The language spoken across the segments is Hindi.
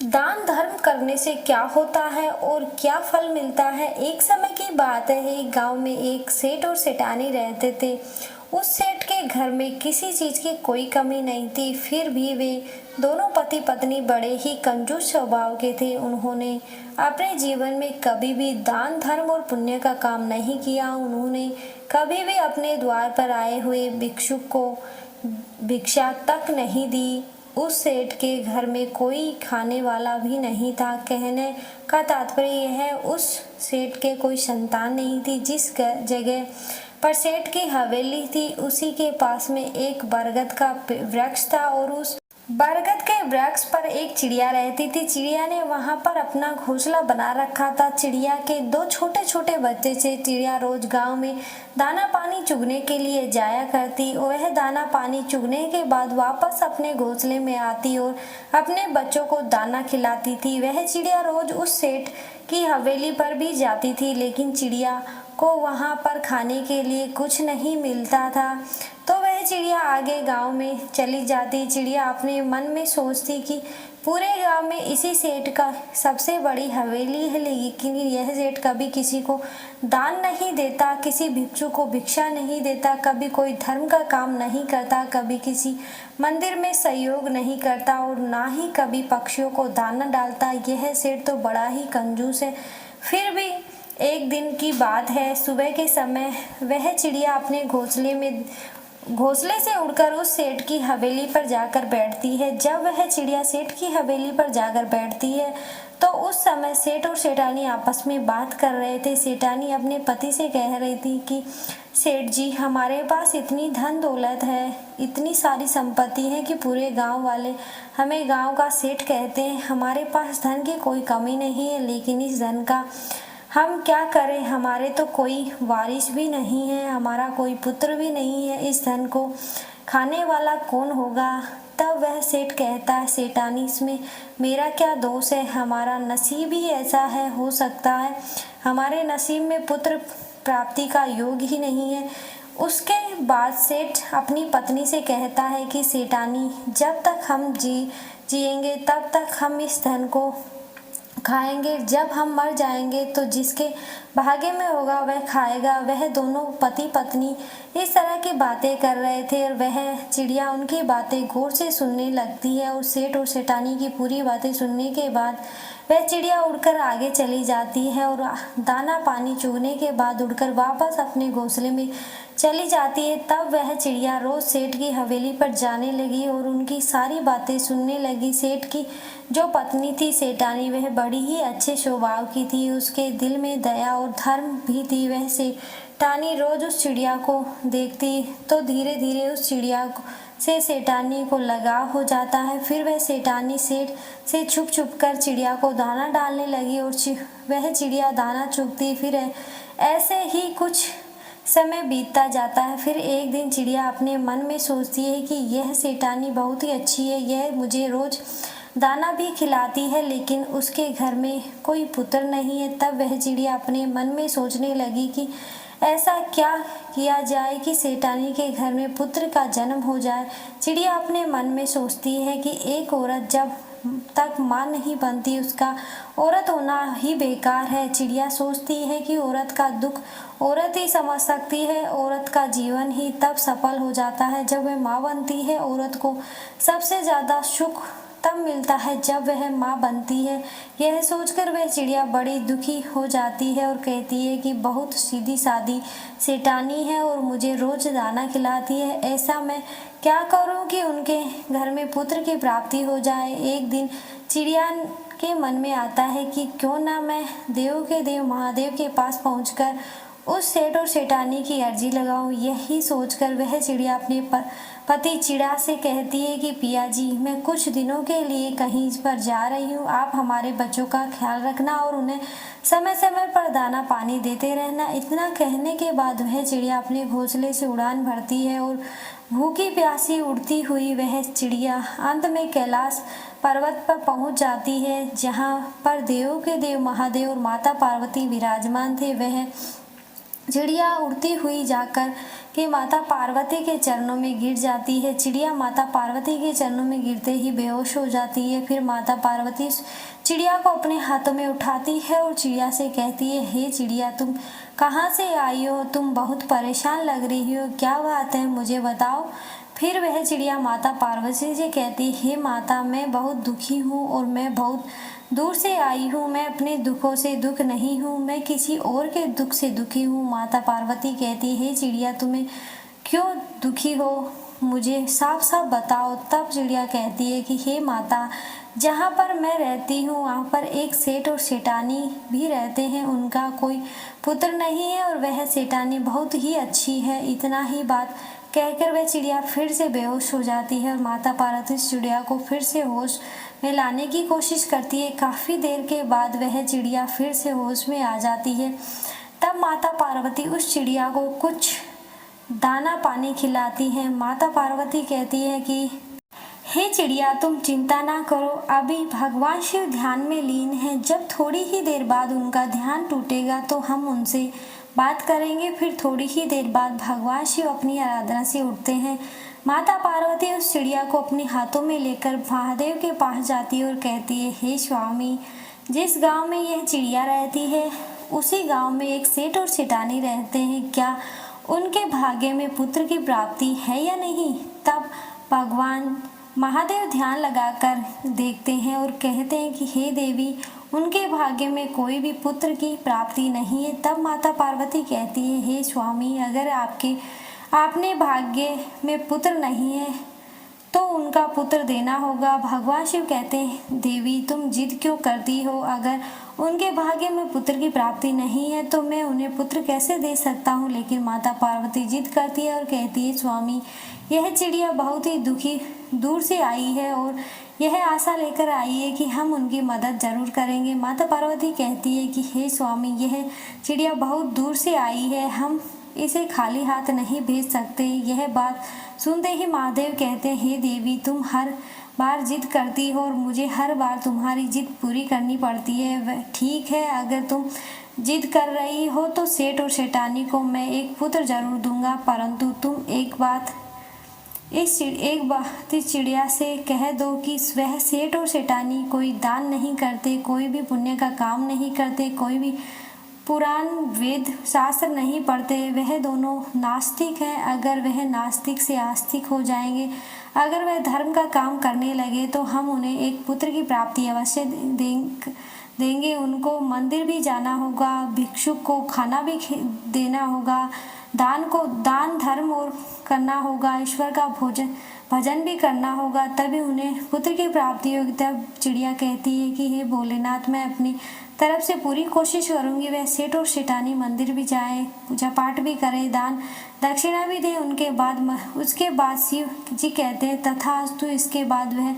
दान धर्म करने से क्या होता है और क्या फल मिलता है। एक समय की बात है, एक गांव में एक सेठ और सेठानी रहते थे। उस सेठ के घर में किसी चीज की कोई कमी नहीं थी, फिर भी वे दोनों पति पत्नी बड़े ही कंजूस स्वभाव के थे। उन्होंने अपने जीवन में कभी भी दान धर्म और पुण्य का काम नहीं किया। उन्होंने कभी भी अपने द्वार पर आए हुए भिक्षुक को भिक्षा तक नहीं दी। उस सेठ के घर में कोई खाने वाला भी नहीं था। कहने का तात्पर्य यह है, उस सेठ के कोई संतान नहीं थी। जिस जगह पर सेठ की हवेली थी, उसी के पास में एक बरगद का वृक्ष था और उस बरगद के वृक्ष पर एक चिड़िया रहती थी। चिड़िया ने वहां पर अपना घोंसला बना रखा था। चिड़िया के दो छोटे छोटे बच्चे थे। चिड़िया रोज गांव में दाना पानी चुगने के लिए जाया करती। वह दाना पानी चुगने के बाद वापस अपने घोंसले में आती और अपने बच्चों को दाना खिलाती थी। वह चिड़िया रोज उस सेठ की हवेली पर भी जाती थी, लेकिन चिड़िया को वहां पर खाने के लिए कुछ नहीं मिलता था, तो वह चिड़िया आगे गांव में चली जाती। चिड़िया अपने मन में सोचती कि पूरे गांव में इसी सेठ का सबसे बड़ी हवेली है, लेकिन यह सेठ कभी किसी को दान नहीं देता, किसी भिक्षु को भिक्षा नहीं देता, कभी कोई धर्म का काम नहीं करता, कभी किसी मंदिर में सहयोग नहीं करता और ना ही कभी पक्षियों को दाना डालता। यह सेठ तो बड़ा ही कंजूस है। फिर भी एक दिन की बात है, सुबह के समय वह चिड़िया अपने घोंसले से उड़कर उस सेठ की हवेली पर जाकर बैठती है। जब वह चिड़िया सेठ की हवेली पर जाकर बैठती है, तो उस समय सेठ और सेठानी आपस में बात कर रहे थे। सेठानी अपने पति से कह रही थी कि सेठ जी, हमारे पास इतनी धन दौलत है, इतनी सारी संपत्ति है कि पूरे गांव वाले हमें गांव का सेठ कहते हैं। हमारे पास धन की कोई कमी नहीं है, लेकिन इस धन का हम क्या करें। हमारे तो कोई वारिस भी नहीं है, हमारा कोई पुत्र भी नहीं है। इस धन को खाने वाला कौन होगा। तब वह सेठ कहता है, सेठानी, इसमें मेरा क्या दोष है, हमारा नसीब ही ऐसा है। हो सकता है हमारे नसीब में पुत्र प्राप्ति का योग ही नहीं है। उसके बाद सेठ अपनी पत्नी से कहता है कि सेठानी, जब तक हम जिएंगे तब तक हम इस धन को खाएंगे। जब हम मर जाएंगे तो जिसके भाग्य में होगा वह खाएगा। वह दोनों पति पत्नी इस तरह की बातें कर रहे थे और वह चिड़िया उनकी बातें गौर से सुनने लगती है। और सेठ और सेठानी की पूरी बातें सुनने के बाद वह चिड़िया उड़कर आगे चली जाती है और दाना पानी चुगने के बाद उड़कर वापस अपने घोंसले में चली जाती है। तब वह चिड़िया रोज सेठ की हवेली पर जाने लगी और उनकी सारी बातें सुनने लगी। सेठ की जो पत्नी थी सेठानी, वह बड़ी ही अच्छे स्वभाव की थी। उसके दिल में दया और धर्म भी थी। वह सेठानी रोज उस चिड़िया को देखती तो धीरे धीरे उस चिड़िया से सेठानी को लगाव हो जाता है। फिर वह सेठानी सेठ से छुप छुप कर चिड़िया को दाना डालने लगी और वह चिड़िया दाना चुगती। फिर ऐसे ही कुछ समय बीतता जाता है। फिर एक दिन चिड़िया अपने मन में सोचती है कि यह सेठानी बहुत ही अच्छी है, यह मुझे रोज दाना भी खिलाती है, लेकिन उसके घर में कोई पुत्र नहीं है। तब वह चिड़िया अपने मन में सोचने लगी कि ऐसा क्या किया जाए कि सेठानी के घर में पुत्र का जन्म हो जाए। चिड़िया अपने मन में सोचती है कि एक औरत जब तक मां नहीं बनती, उसका औरत होना ही बेकार है। चिड़िया सोचती है कि औरत का दुख औरत ही समझ सकती है। औरत का जीवन ही तब सफल हो जाता है जब वह मां बनती है। औरत को सबसे ज्यादा सुख तब मिलता है जब वह माँ बनती है। यह सोचकर वह चिड़िया बड़ी दुखी हो जाती है और कहती है कि बहुत सीधी सादी सेठानी है और मुझे रोज दाना खिलाती है। ऐसा मैं क्या करूं कि उनके घर में पुत्र की प्राप्ति हो जाए। एक दिन चिड़िया के मन में आता है कि क्यों ना मैं देव के देव महादेव के पास पहुंचकर उस सेठ और सेठानी की अर्जी लगाऊं। यही सोचकर वह चिड़िया अपने पति चिड़ा से कहती है कि पिया जी, मैं कुछ दिनों के लिए कहीं पर जा रही हूँ, आप हमारे बच्चों का ख्याल रखना और उन्हें समय समय पर दाना पानी देते रहना। इतना कहने के बाद वह चिड़िया अपने घोंसले से उड़ान भरती है और भूखी प्यासी उड़ती हुई वह चिड़िया अंत में कैलाश पर्वत पर पहुंच जाती है, जहाँ पर देवों के देव महादेव और माता पार्वती विराजमान थे। वह चिड़िया उड़ती हुई जाकर के माता पार्वती के चरणों में गिर जाती है। चिड़िया माता पार्वती के चरणों में गिरते ही बेहोश हो जाती है। फिर माता पार्वती चिड़िया को अपने हाथों में उठाती है और चिड़िया से कहती है, हे चिड़िया, तुम कहाँ से आई हो? तुम बहुत परेशान लग रही हो, क्या बात है, मुझे बताओ। फिर वह चिड़िया माता पार्वती से कहती, हे माता, मैं बहुत दुखी हूँ और मैं बहुत दूर से आई हूँ। मैं अपने दुखों से दुख नहीं हूँ, मैं किसी और के दुख से दुखी हूँ। माता पार्वती कहती, हे चिड़िया, तुम्हें क्यों दुखी हो, मुझे साफ साफ बताओ। तब चिड़िया कहती है कि हे माता, जहाँ पर मैं रहती हूँ वहाँ पर एक सेठ और सेठानी भी रहते हैं। उनका कोई पुत्र नहीं है और वह सेठानी बहुत ही अच्छी है। इतना ही बात कहकर वह चिड़िया फिर से बेहोश हो जाती है और माता पार्वती चिड़िया को फिर से होश में लाने की कोशिश करती है। काफ़ी देर के बाद वह चिड़िया फिर से होश में आ जाती है। तब माता पार्वती उस चिड़िया को कुछ दाना पानी खिलाती है। माता पार्वती कहती है कि हे चिड़िया, तुम चिंता ना करो, अभी भगवान शिव ध्यान में लीन हैं। जब थोड़ी ही देर बाद उनका ध्यान टूटेगा तो हम उनसे बात करेंगे। फिर थोड़ी ही देर बाद भगवान शिव अपनी आराधना से उठते हैं। माता पार्वती उस चिड़िया को अपने हाथों में लेकर महादेव के पास जाती है और कहती है, हे स्वामी, जिस गांव में यह चिड़िया रहती है उसी गांव में एक सेठ और सेठानी रहते हैं। क्या उनके भाग्य में पुत्र की प्राप्ति है या नहीं? तब भगवान महादेव ध्यान लगाकर देखते हैं और कहते हैं कि हे देवी, उनके भाग्य में कोई भी पुत्र की प्राप्ति नहीं है। तब माता पार्वती कहती है, हे स्वामी, अगर आपने भाग्य में पुत्र नहीं है तो उनका पुत्र देना होगा। भगवान शिव कहते हैं, देवी, तुम जिद क्यों करती हो? अगर उनके भाग्य में पुत्र की प्राप्ति नहीं है तो मैं उन्हें पुत्र कैसे दे सकता हूँ? लेकिन माता पार्वती जिद करती है और कहती है, स्वामी, यह चिड़िया बहुत ही दुखी दूर से आई है और यह आशा लेकर आई है कि हम उनकी मदद जरूर करेंगे। माता पार्वती कहती है कि हे स्वामी, यह चिड़िया बहुत दूर से आई है, हम इसे खाली हाथ नहीं भेज सकते। यह बात सुनते ही महादेव कहते हैं, हे देवी, तुम हर बार जिद करती हो और मुझे हर बार तुम्हारी जिद पूरी करनी पड़ती है। वह ठीक है, अगर तुम जिद कर रही हो तो सेठ और सेठानी को मैं एक पुत्र जरूर दूंगा, परंतु तुम एक बात इस चिड़िया से कह दो कि वह सेठ और सेठानी कोई दान नहीं करते, कोई भी पुण्य का काम नहीं करते, कोई भी पुराण वेद शास्त्र नहीं पढ़ते। वह दोनों नास्तिक हैं। अगर वह नास्तिक से आस्तिक हो जाएंगे, अगर वह धर्म का काम करने लगे तो हम उन्हें एक पुत्र की प्राप्ति अवश्य देंगे। उनको मंदिर भी जाना होगा, भिक्षुक को खाना भी देना होगा, दान धर्म और करना होगा, ईश्वर का भजन भी करना होगा, तभी उन्हें पुत्र की प्राप्ति होगी। तब चिड़िया कहती है कि हे भोलेनाथ, मैं अपनी तरफ से पूरी कोशिश करूंगी। वह सेठ और सेठानी मंदिर भी जाए, पूजा पाठ भी करे, दान दक्षिणा भी दे। उसके बाद शिव जी कहते हैं तथास्तु। इसके बाद वह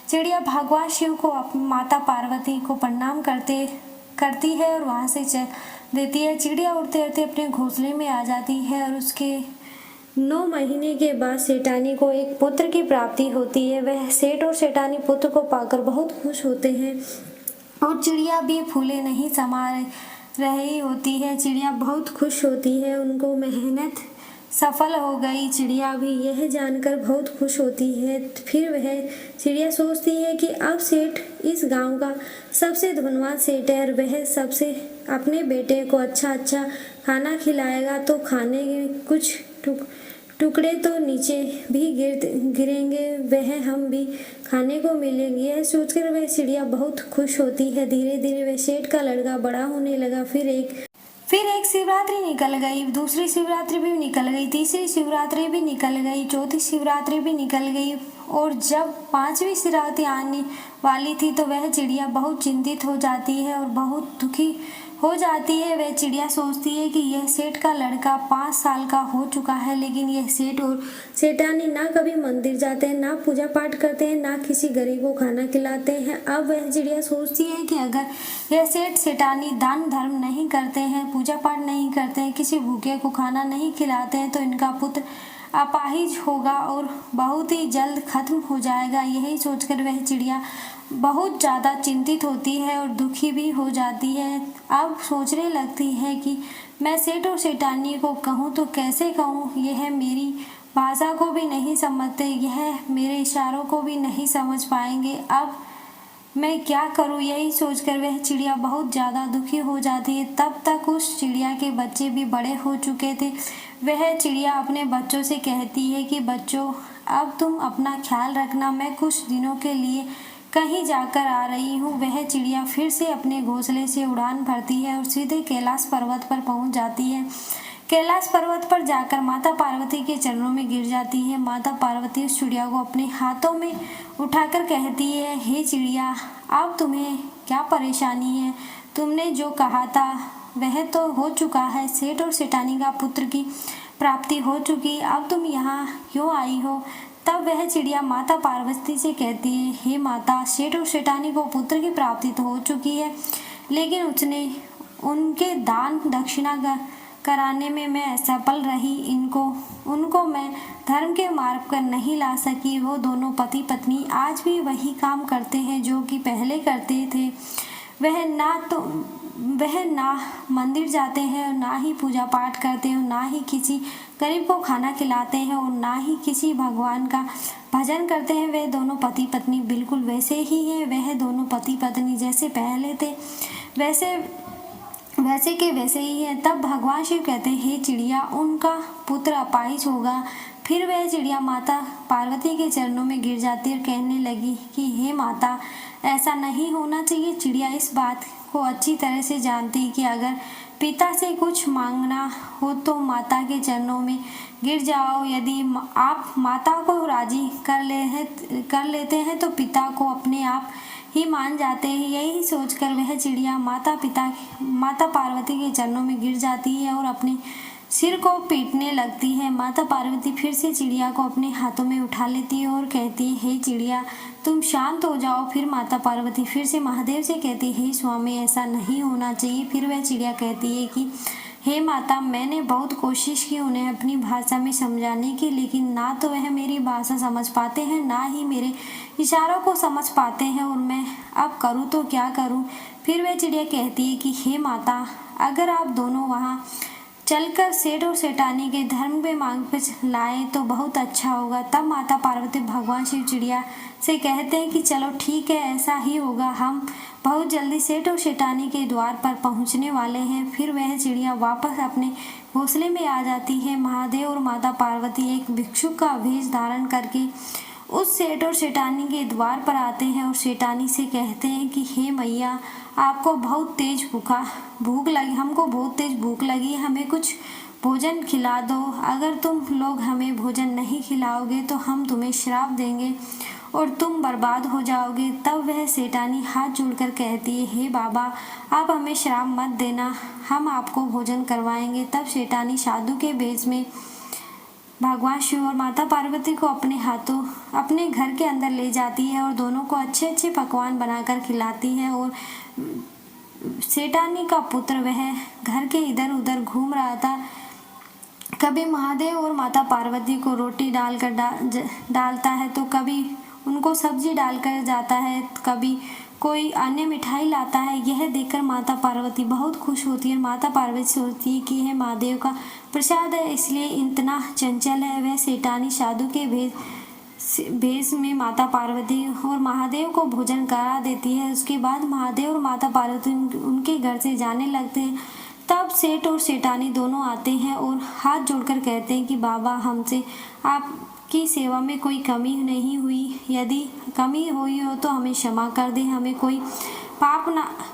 चिड़िया भगवान शिव को माता पार्वती को प्रणाम करती है और वहाँ से चल देती है। चिड़िया उड़ते उड़ते अपने घोंसले में आ जाती है और उसके 9 महीने के बाद सेठानी को एक पुत्र की प्राप्ति होती है। वह सेठ और सेठानी पुत्र को पाकर बहुत खुश होते हैं और चिड़िया भी फूले नहीं समा रही होती है। चिड़िया बहुत खुश होती है, उनको मेहनत सफल हो गई। चिड़िया भी यह जानकर बहुत खुश होती है। फिर वह चिड़िया सोचती है कि अब सेठ इस गांव का सबसे धनवान सेठ है और वह सबसे अपने बेटे को अच्छा खाना खिलाएगा तो खाने के कुछ टुकड़े तो नीचे भी गिरेंगे, वह हम भी खाने को मिलेंगे। यह सोचकर वह चिड़िया बहुत खुश होती है। धीरे धीरे वह सेठ का लड़का बड़ा होने लगा। फिर एक शिवरात्रि निकल गई, दूसरी शिवरात्रि भी निकल गई, तीसरी शिवरात्रि भी निकल गई, चौथी शिवरात्रि भी निकल गई और जब 5वीं शिवरात्रि आने वाली थी तो वह चिड़िया बहुत चिंतित हो जाती है और बहुत दुखी हो जाती है। वह चिड़िया सोचती है कि यह सेठ का लड़का 5 साल का हो चुका है, लेकिन यह सेठ और सेठानी ना कभी मंदिर जाते हैं, ना पूजा पाठ करते हैं, ना किसी गरीब को खाना खिलाते हैं। अब वह चिड़िया सोचती है कि अगर यह सेठ सेठानी दान धर्म नहीं करते हैं, पूजा पाठ नहीं करते हैं, किसी भूखे को खाना नहीं खिलाते हैं तो इनका पुत्र अपाहिज होगा और बहुत ही जल्द खत्म हो जाएगा। यही सोचकर वह चिड़िया बहुत ज़्यादा चिंतित होती है और दुखी भी हो जाती है। अब सोचने लगती है कि मैं सेठ और सेठानी को कहूँ तो कैसे कहूँ? यह मेरी भाषा को भी नहीं समझते, यह मेरे इशारों को भी नहीं समझ पाएंगे। अब मैं क्या करूं? यही सोचकर वह चिड़िया बहुत ज़्यादा दुखी हो जाती है। तब तक उस चिड़िया के बच्चे भी बड़े हो चुके थे। वह चिड़िया अपने बच्चों से कहती है कि बच्चों, अब तुम अपना ख्याल रखना, मैं कुछ दिनों के लिए कहीं जाकर आ रही हूँ। वह चिड़िया फिर से अपने घोंसले से उड़ान भरती है और सीधे कैलाश पर्वत पर पहुँच जाती है। कैलाश पर्वत पर जाकर माता पार्वती के चरणों में गिर जाती है। माता पार्वती उस चिड़िया को अपने हाथों में उठाकर कहती है, हे चिड़िया, अब तुम्हें क्या परेशानी है? तुमने जो कहा था वह तो हो चुका है। सेठ और सेठानी का पुत्र की प्राप्ति हो चुकी, अब तुम यहाँ क्यों आई हो? तब वह चिड़िया माता पार्वती से कहती है, हे माता, सेठ और सेठानी को पुत्र की प्राप्ति तो हो चुकी है, लेकिन उसने उनके दान दक्षिणा कराने में मैं असफल रही। उनको मैं धर्म के मार्ग पर नहीं ला सकी। वो दोनों पति पत्नी आज भी वही काम करते हैं जो कि पहले करते थे। वह ना मंदिर जाते हैं और ना ही पूजा पाठ करते हैं और ना ही किसी गरीब को खाना खिलाते हैं और ना ही किसी भगवान का भजन करते हैं। वे दोनों पति पत्नी बिल्कुल वैसे ही हैं। वह दोनों पति पत्नी जैसे पहले थे वैसे के वैसे ही है। तब भगवान शिव कहते हैं, हे चिड़िया, उनका पुत्र अपाहिज होगा। फिर वह चिड़िया माता पार्वती के चरणों में गिर जाती और कहने लगी कि हे माता, ऐसा नहीं होना चाहिए। चिड़िया इस बात को अच्छी तरह से जानती कि अगर पिता से कुछ मांगना हो तो माता के चरणों में गिर जाओ। यदि आप माता को राजी कर लेते हैं तो पिता को अपने आप ही मान जाते हैं। यही सोचकर वह चिड़िया माता पार्वती के चरणों में गिर जाती है और अपने सिर को पीटने लगती है। माता पार्वती फिर से चिड़िया को अपने हाथों में उठा लेती है और कहती है, हे चिड़िया, तुम शांत हो जाओ। फिर माता पार्वती फिर से महादेव से कहती है, हे स्वामी, ऐसा नहीं होना चाहिए। फिर वह चिड़िया कहती है कि हे माता, मैंने बहुत कोशिश की उन्हें अपनी भाषा में समझाने की, लेकिन ना तो वह मेरी भाषा समझ पाते हैं, ना ही मेरे इशारों को समझ पाते हैं, और मैं अब करूँ तो क्या करूँ? फिर वह चिड़िया कहती है कि हे माता, अगर आप दोनों वहाँ चलकर सेठ और सेठानी के धर्म पे मांग पे लाए तो बहुत अच्छा होगा। तब माता पार्वती भगवान शिव चिड़िया से कहते हैं कि चलो ठीक है, ऐसा ही होगा। हम बहुत जल्दी सेठ और सेठानी के द्वार पर पहुंचने वाले हैं। फिर वह चिड़िया वापस अपने घोंसले में आ जाती है। महादेव और माता पार्वती एक भिक्षुक का वेश धारण करके उस सेठ और सेठानी के द्वार पर आते हैं और सेठानी से कहते हैं कि हे मैया, आपको बहुत तेज भूख लगी, हमको बहुत तेज भूख लगी, हमें कुछ भोजन खिला दो। अगर तुम लोग हमें भोजन नहीं खिलाओगे तो हम तुम्हें श्राप देंगे और तुम बर्बाद हो जाओगे। तब वह सेठानी हाथ जोड़कर कहती है, हे बाबा, आप हमें श्राप मत देना, हम आपको भोजन करवाएंगे। तब सेठानी साधु के भेष में भगवान शिव और माता पार्वती को अपने हाथों अपने घर के अंदर ले जाती है और दोनों को अच्छे अच्छे पकवान बनाकर खिलाती है। और सेठानी का पुत्र वह घर के इधर उधर घूम रहा था। कभी महादेव और माता पार्वती को रोटी डालता है तो कभी उनको सब्जी डालकर जाता है, कभी कोई अन्य मिठाई लाता है। यह देखकर माता पार्वती बहुत खुश होती है। माता पार्वती सोचती है कि यह महादेव का प्रसाद है, इसलिए इतना चंचल है। वह सेठानी साधु के भेष में माता पार्वती और महादेव को भोजन करा देती है। उसके बाद महादेव और माता पार्वती उनके घर से जाने लगते हैं। तब सेठ और सेठानी दोनों आते हैं और हाथ जोड़कर कहते हैं कि बाबा, हमसे आपकी सेवा में कोई कमी नहीं हुई, यदि कमी हुई हो तो हमें क्षमा कर दे, हमें कोई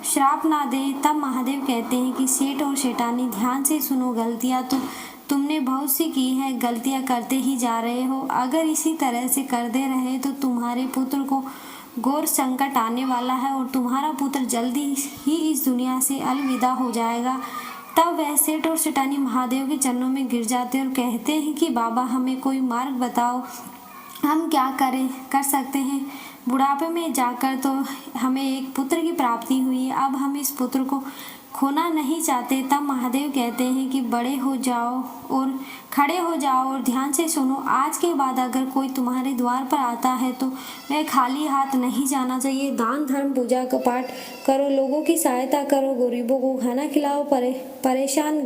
श्राप ना दे। तब महादेव कहते हैं कि सेठ और सेठानी, ध्यान से सुनो, गलतियाँ तो तुमने बहुत सी की है, गलतियाँ करते ही जा रहे हो। अगर इसी तरह से करते रहे तो तुम्हारे पुत्र को घोर संकट आने वाला है और तुम्हारा पुत्र जल्दी ही इस दुनिया से अलविदा हो जाएगा। तब वह सेठ और सेठानी महादेव के चरणों में गिर जाते और कहते हैं कि बाबा, हमें कोई मार्ग बताओ, हम क्या कर सकते हैं? बुढ़ापे में जाकर तो हमें एक पुत्र की प्राप्ति हुई है, अब हम इस पुत्र को खोना नहीं चाहते। तब महादेव कहते हैं कि बड़े हो जाओ और खड़े हो जाओ और ध्यान से सुनो। आज के बाद अगर कोई तुम्हारे द्वार पर आता है तो वह खाली हाथ नहीं जाना चाहिए। दान धर्म पूजा का पाठ करो, लोगों की सहायता करो, गरीबों को खाना खिलाओ, परेशान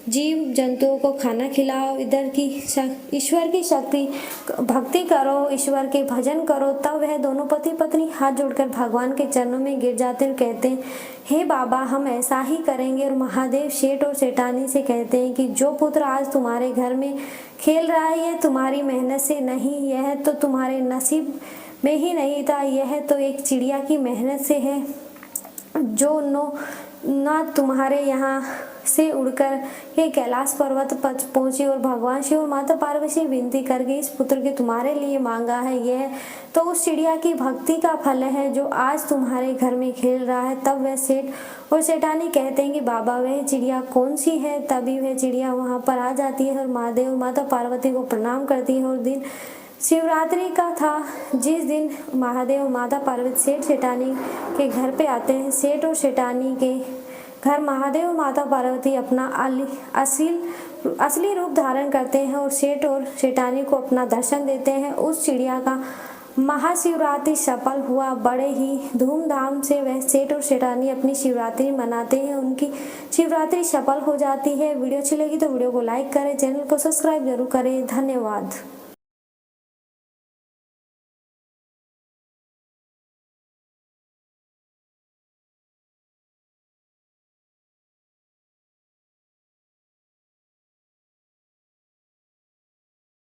जीव जंतुओं को खाना खिलाओ, ईश्वर की शक्ति भक्ति करो, ईश्वर के भजन करो। तब वह दोनों पति पत्नी हाथ जोड़कर भगवान के चरणों में गिर जाते और कहते हैं, हे बाबा, हम ऐसा ही करेंगे। और महादेव सेठ और सेठानी से कहते हैं कि जो पुत्र आज तुम्हारे घर में खेल रहा है यह तुम्हारी मेहनत से नहीं, यह तो तुम्हारे नसीब में ही नहीं था, यह तो एक चिड़िया की मेहनत से है जो ना तुम्हारे यहाँ से उड़कर के कैलाश पर्वत पर पहुंची और भगवान शिव और माता पार्वती से विनती करके इस पुत्र के तुम्हारे लिए मांगा है। यह तो उस चिड़िया की भक्ति का फल है जो आज तुम्हारे घर में खेल रहा है। तब वह सेठ और सेठानी कहते हैं कि बाबा, वह चिड़िया कौन सी है? तभी वह चिड़िया वहां पर आ जाती है और महादेव और माता पार्वती को प्रणाम करती है। और दिन शिवरात्रि का था, जिस दिन महादेव और माता पार्वती सेठ सेठानी के घर पे आते हैं। सेठ और सेठानी के घर महादेव और माता पार्वती अपना असली रूप धारण करते हैं और सेठ और सेठानी को अपना दर्शन देते हैं। उस चिड़िया का महाशिवरात्रि सफल हुआ। बड़े ही धूमधाम से वह सेठ और सेठानी अपनी शिवरात्रि मनाते हैं, उनकी शिवरात्रि सफल हो जाती है। वीडियो अच्छी लगी तो वीडियो को लाइक करें, चैनल को सब्सक्राइब जरूर करें। धन्यवाद।